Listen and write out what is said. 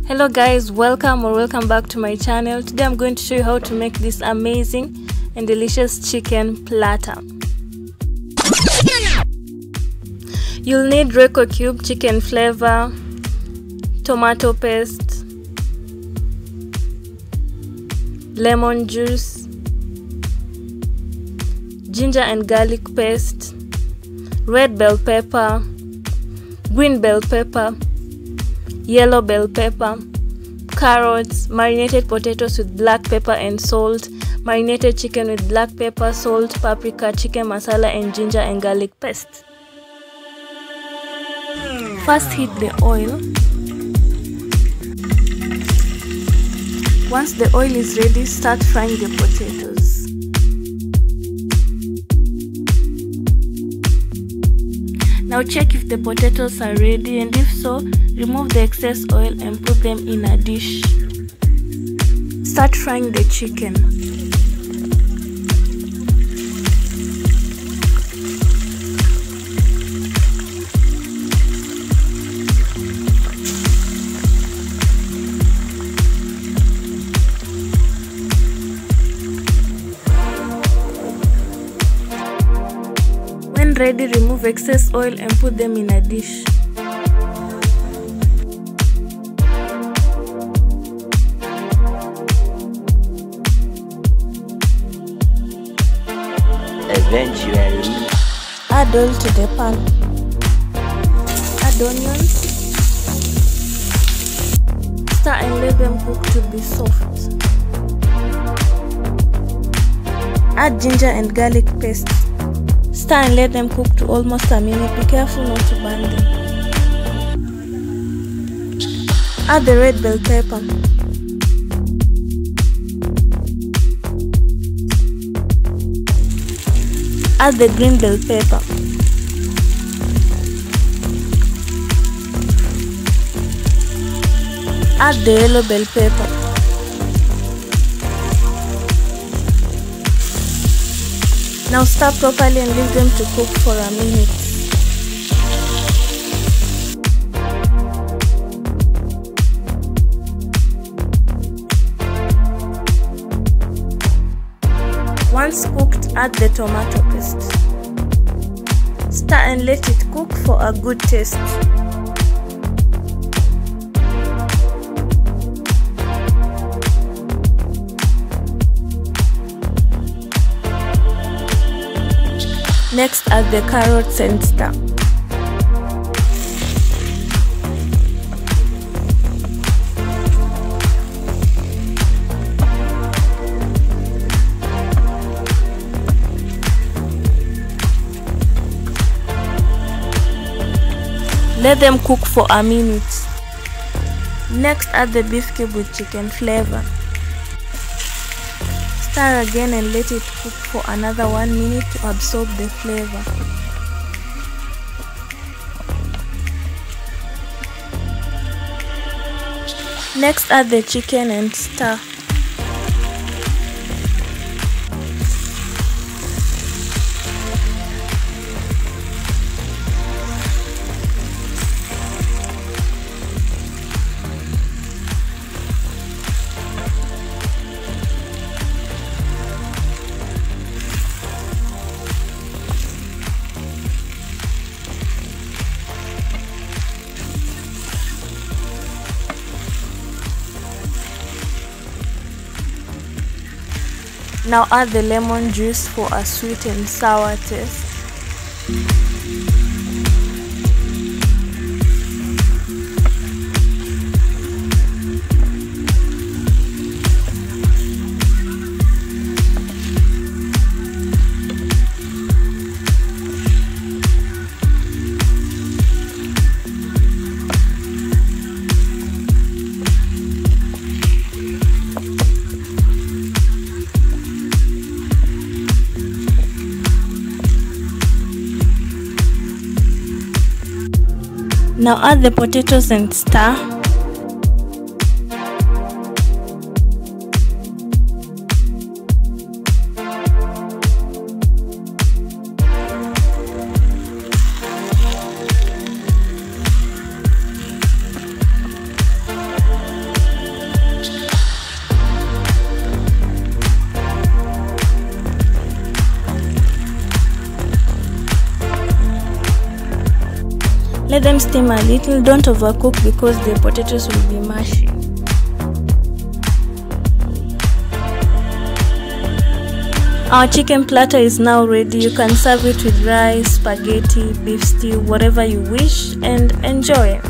Hello guys, welcome back to my channel. Today I'm going to show you how to make this amazing and delicious chicken platter. You'll need Royco cube, chicken flavor, tomato paste, lemon juice, ginger and garlic paste, red bell pepper, green bell pepper, yellow bell pepper, carrots, marinated potatoes with black pepper and salt, marinated chicken with black pepper, salt, paprika, chicken masala, and ginger and garlic paste. First heat the oil. Once the oil is ready, start frying the potatoes. Now check if the potatoes are ready, and if so, remove the excess oil and put them in a dish. Start frying the chicken. When ready, remove excess oil and put them in a dish. Eventually, add oil to the pan. Add onions. Stir and let them cook to be soft. Add ginger and garlic paste. Stir and let them cook to almost a minute. Be careful not to burn them. Add the red bell pepper. Add the green bell pepper. Add the yellow bell pepper. Now stir properly and leave them to cook for a minute. Once cooked, add the tomato paste. Stir and let it cook for a good taste. Next, add the carrots and stir. Let them cook for a minute. Next, add the beef cube with chicken flavor. Stir again and let it cook for another 1 minute to absorb the flavor. Next, add the chicken and stir. Now add the lemon juice for a sweet and sour taste. Now add the potatoes and stir. Let them steam a little. Don't overcook because the potatoes will be mushy. Our chicken platter is now ready. You can serve it with rice, spaghetti, beef stew, whatever you wish, and enjoy.